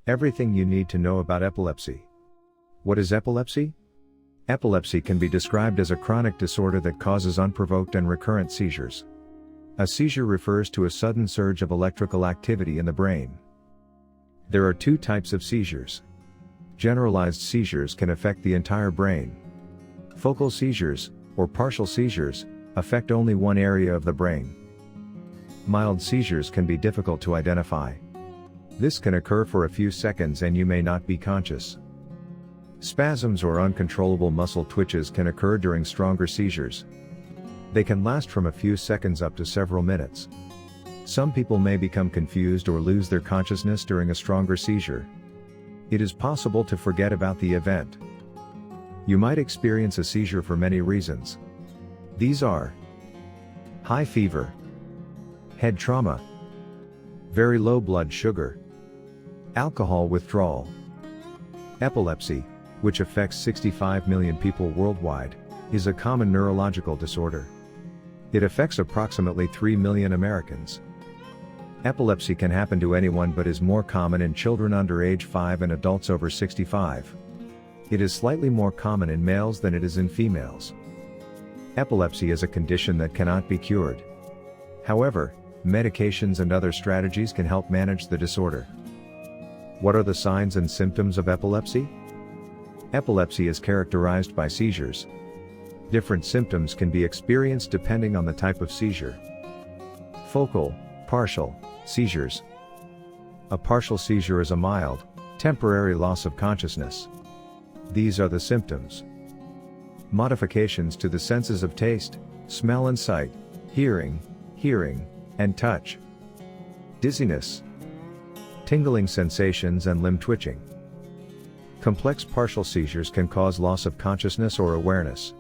Everything you need to know about epilepsy. What is epilepsy? Epilepsy can be described as a chronic disorder that causes unprovoked and recurrent seizures. A seizure refers to a sudden surge of electrical activity in the brain. There are two types of seizures. Generalized seizures can affect the entire brain. Focal seizures, or partial seizures, affect only one area of the brain. Mild seizures can be difficult to identify. This can occur for a few seconds and you may not be conscious. Spasms or uncontrollable muscle twitches can occur during stronger seizures. They can last from a few seconds up to several minutes. Some people may become confused or lose their consciousness during a stronger seizure. It is possible to forget about the event. You might experience a seizure for many reasons. These are high fever, head trauma, very low blood sugar, alcohol withdrawal. Epilepsy, which affects 65 million people worldwide, is a common neurological disorder. It affects approximately 3 million Americans. Epilepsy can happen to anyone but is more common in children under age 5 and adults over 65. It is slightly more common in males than it is in females. Epilepsy is a condition that cannot be cured. However, medications and other strategies can help manage the disorder. What are the signs and symptoms of epilepsy? Epilepsy is characterized by seizures. Different symptoms can be experienced depending on the type of seizure. Focal, partial seizures. A partial seizure is a mild, temporary loss of consciousness. These are the symptoms. Modifications to the senses of taste, smell and sight, hearing, and touch. Dizziness. Tingling sensations and limb twitching. Complex partial seizures can cause loss of consciousness or awareness.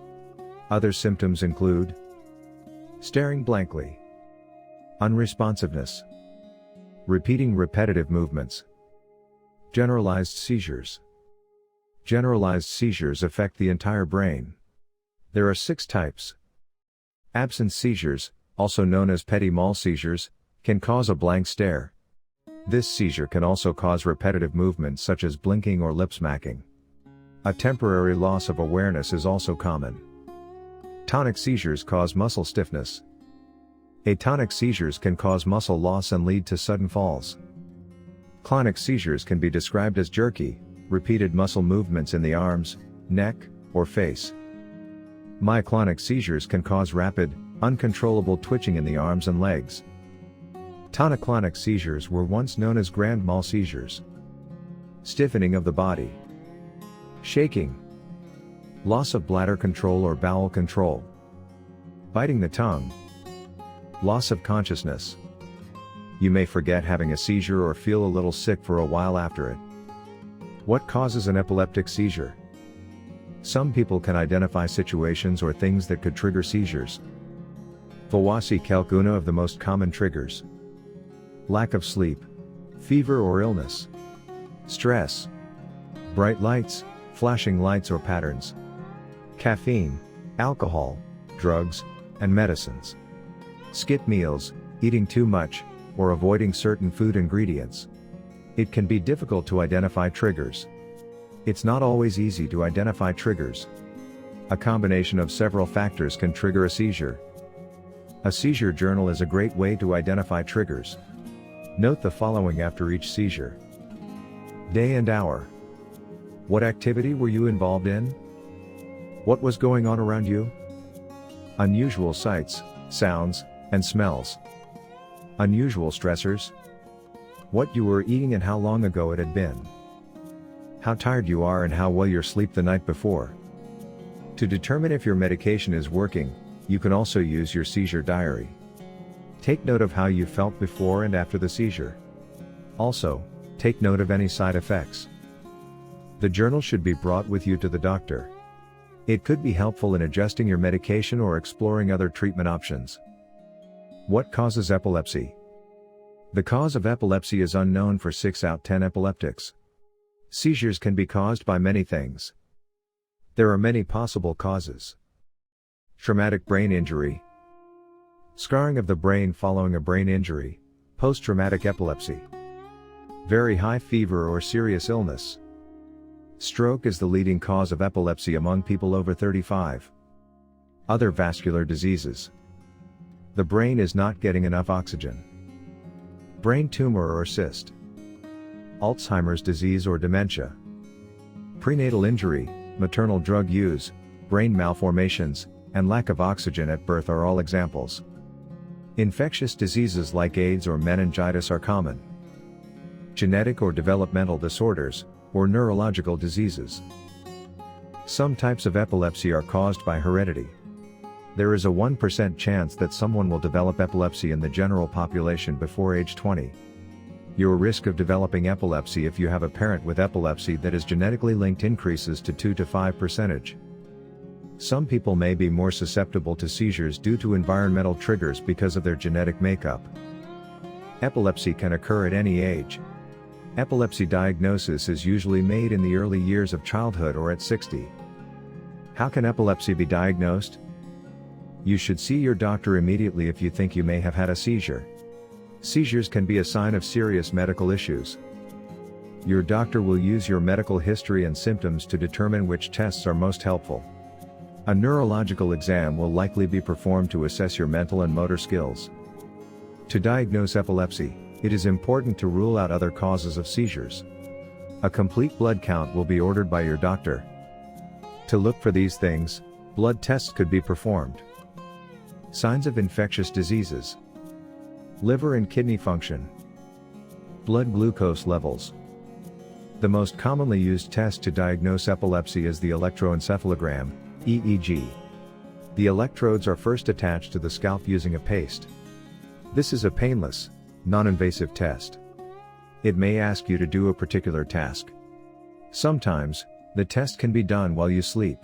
Other symptoms include staring blankly, unresponsiveness, repeating repetitive movements. Generalized seizures. Generalized seizures affect the entire brain. There are 6 types. Absence seizures, also known as petit mal seizures, can cause a blank stare. This seizure can also cause repetitive movements such as blinking or lip smacking. A temporary loss of awareness is also common. Tonic seizures cause muscle stiffness. Atonic seizures can cause muscle loss and lead to sudden falls. Clonic seizures can be described as jerky, repeated muscle movements in the arms, neck, or face. Myoclonic seizures can cause rapid, uncontrollable twitching in the arms and legs. Tonic-clonic seizures were once known as grand mal seizures. Stiffening of the body. Shaking. Loss of bladder control or bowel control. Biting the tongue. Loss of consciousness. You may forget having a seizure or feel a little sick for a while after it. What causes an epileptic seizure? Some people can identify situations or things that could trigger seizures. Voici quelques-unes of the most common triggers. Lack of sleep, fever or illness, stress, bright lights, flashing lights or patterns, caffeine, alcohol, drugs, and medicines, skip meals, eating too much, or avoiding certain food ingredients. It can be difficult to identify triggers. It's not always easy to identify triggers. A combination of several factors can trigger a seizure. A seizure journal is a great way to identify triggers. Note the following after each seizure. Day and hour. What activity were you involved in? What was going on around you? Unusual sights, sounds, and smells. Unusual stressors. What you were eating and how long ago it had been. How tired you are and how well you slept the night before. To determine if your medication is working, you can also use your seizure diary. Take note of how you felt before and after the seizure. Also, take note of any side effects. The journal should be brought with you to the doctor. It could be helpful in adjusting your medication or exploring other treatment options. What causes epilepsy? The cause of epilepsy is unknown for 6 out of 10 epileptics. Seizures can be caused by many things. There are many possible causes. Traumatic brain injury, scarring of the brain following a brain injury, post-traumatic epilepsy, very high fever or serious illness. Stroke is the leading cause of epilepsy among people over 35. Other vascular diseases. The brain is not getting enough oxygen. Brain tumor or cyst. Alzheimer's disease or dementia. Prenatal injury, maternal drug use, brain malformations, and lack of oxygen at birth are all examples. Infectious diseases like AIDS or meningitis are common. Genetic or developmental disorders, or neurological diseases. Some types of epilepsy are caused by heredity. There is a 1% chance that someone will develop epilepsy in the general population before age 20. Your risk of developing epilepsy if you have a parent with epilepsy that is genetically linked increases to 2 to 5%. Some people may be more susceptible to seizures due to environmental triggers because of their genetic makeup. Epilepsy can occur at any age. Epilepsy diagnosis is usually made in the early years of childhood or at 60. How can epilepsy be diagnosed? You should see your doctor immediately if you think you may have had a seizure. Seizures can be a sign of serious medical issues. Your doctor will use your medical history and symptoms to determine which tests are most helpful. A neurological exam will likely be performed to assess your mental and motor skills. To diagnose epilepsy, it is important to rule out other causes of seizures. A complete blood count will be ordered by your doctor. To look for these things, blood tests could be performed. Signs of infectious diseases. Liver and kidney function. Blood glucose levels. The most commonly used test to diagnose epilepsy is the electroencephalogram, EEG. The electrodes are first attached to the scalp using a paste. This is a painless, non-invasive test. It may ask you to do a particular task. Sometimes, the test can be done while you sleep.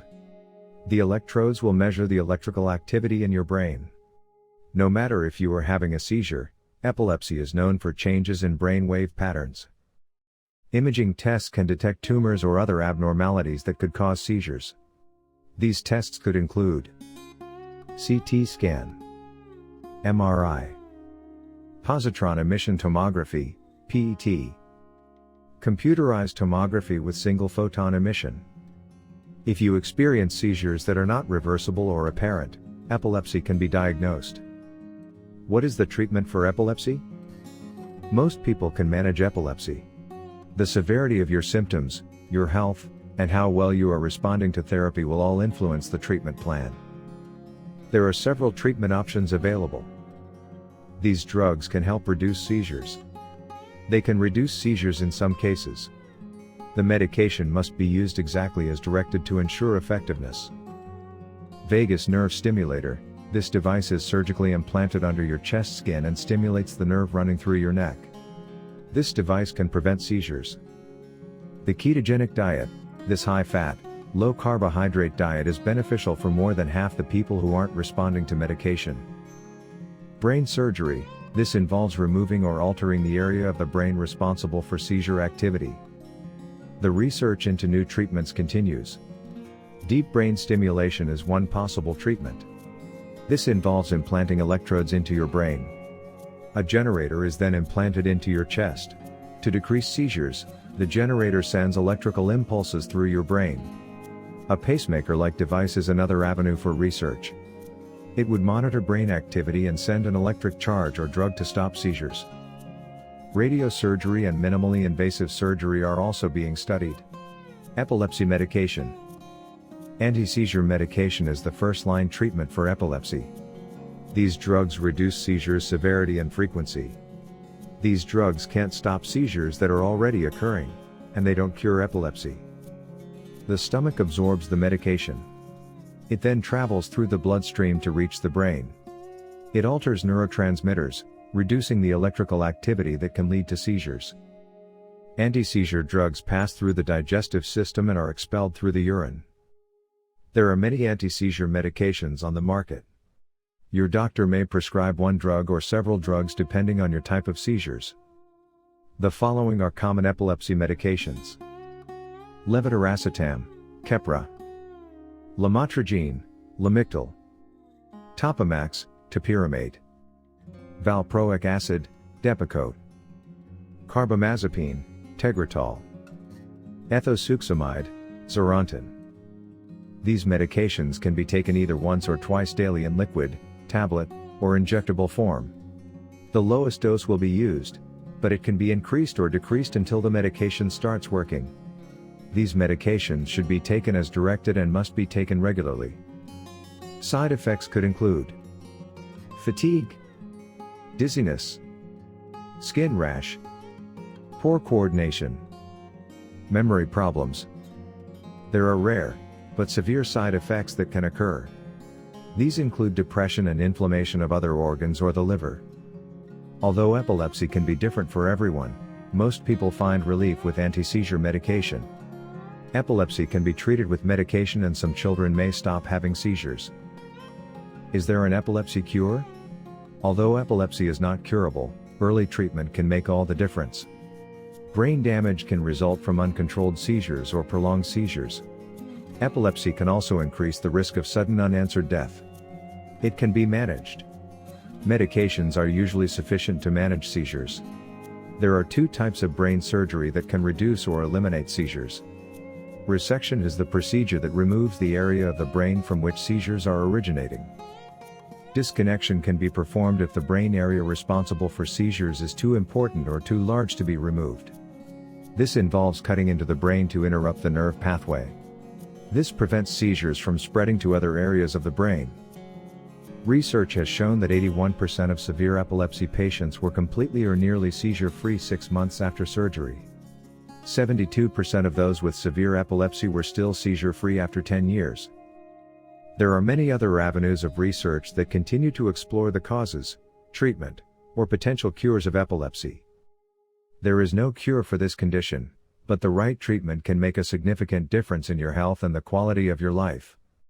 The electrodes will measure the electrical activity in your brain. No matter if you are having a seizure, epilepsy is known for changes in brain wave patterns. Imaging tests can detect tumors or other abnormalities that could cause seizures. These tests could include CT scan, MRI, positron emission tomography, PET, computerized tomography with single photon emission. If you experience seizures that are not reversible or apparent, epilepsy can be diagnosed. What is the treatment for epilepsy? Most people can manage epilepsy. The severity of your symptoms, your health, and how well you are responding to therapy will all influence the treatment plan. There are several treatment options available. These drugs can help reduce seizures. They can reduce seizures in some cases. The medication must be used exactly as directed to ensure effectiveness. Vagus nerve stimulator. This device is surgically implanted under your chest skin and stimulates the nerve running through your neck. This device can prevent seizures. The ketogenic diet. This high-fat, low-carbohydrate diet is beneficial for more than half the people who aren't responding to medication. Brain surgery. This involves removing or altering the area of the brain responsible for seizure activity. The research into new treatments continues. Deep brain stimulation is one possible treatment. This involves implanting electrodes into your brain. A generator is then implanted into your chest. To decrease seizures, the generator sends electrical impulses through your brain. A pacemaker-like device is another avenue for research. It would monitor brain activity and send an electric charge or drug to stop seizures. Radiosurgery and minimally invasive surgery are also being studied. Epilepsy medication. Anti-seizure medication is the first-line treatment for epilepsy. These drugs reduce seizures severity and frequency. These drugs can't stop seizures that are already occurring, and they don't cure epilepsy. The stomach absorbs the medication. It then travels through the bloodstream to reach the brain. It alters neurotransmitters, reducing the electrical activity that can lead to seizures. Anti-seizure drugs pass through the digestive system and are expelled through the urine. There are many anti-seizure medications on the market. Your doctor may prescribe one drug or several drugs depending on your type of seizures. The following are common epilepsy medications: levetiracetam, Keppra; lamotrigine, Lamictal; Topamax, topiramate; valproic acid, Depakote; carbamazepine, Tegretol, ethosuximide, Xarontin. These medications can be taken either once or twice daily in liquid, tablet, or injectable form. The lowest dose will be used, but it can be increased or decreased until the medication starts working. These medications should be taken as directed and must be taken regularly. Side effects could include fatigue, dizziness, skin rash, poor coordination, memory problems. There are rare, but severe side effects that can occur. These include depression and inflammation of other organs or the liver. Although epilepsy can be different for everyone, most people find relief with anti-seizure medication. Epilepsy can be treated with medication and some children may stop having seizures. Is there an epilepsy cure? Although epilepsy is not curable, early treatment can make all the difference. Brain damage can result from uncontrolled seizures or prolonged seizures. Epilepsy can also increase the risk of sudden unanswered death. It can be managed. Medications are usually sufficient to manage seizures. There are two types of brain surgery that can reduce or eliminate seizures. Resection is the procedure that removes the area of the brain from which seizures are originating. Disconnection can be performed if the brain area responsible for seizures is too important or too large to be removed. This involves cutting into the brain to interrupt the nerve pathway. This prevents seizures from spreading to other areas of the brain. Research has shown that 81% of severe epilepsy patients were completely or nearly seizure-free 6 months after surgery. 72% of those with severe epilepsy were still seizure-free after 10 years. There are many other avenues of research that continue to explore the causes, treatment, or potential cures of epilepsy. There is no cure for this condition, but the right treatment can make a significant difference in your health and the quality of your life.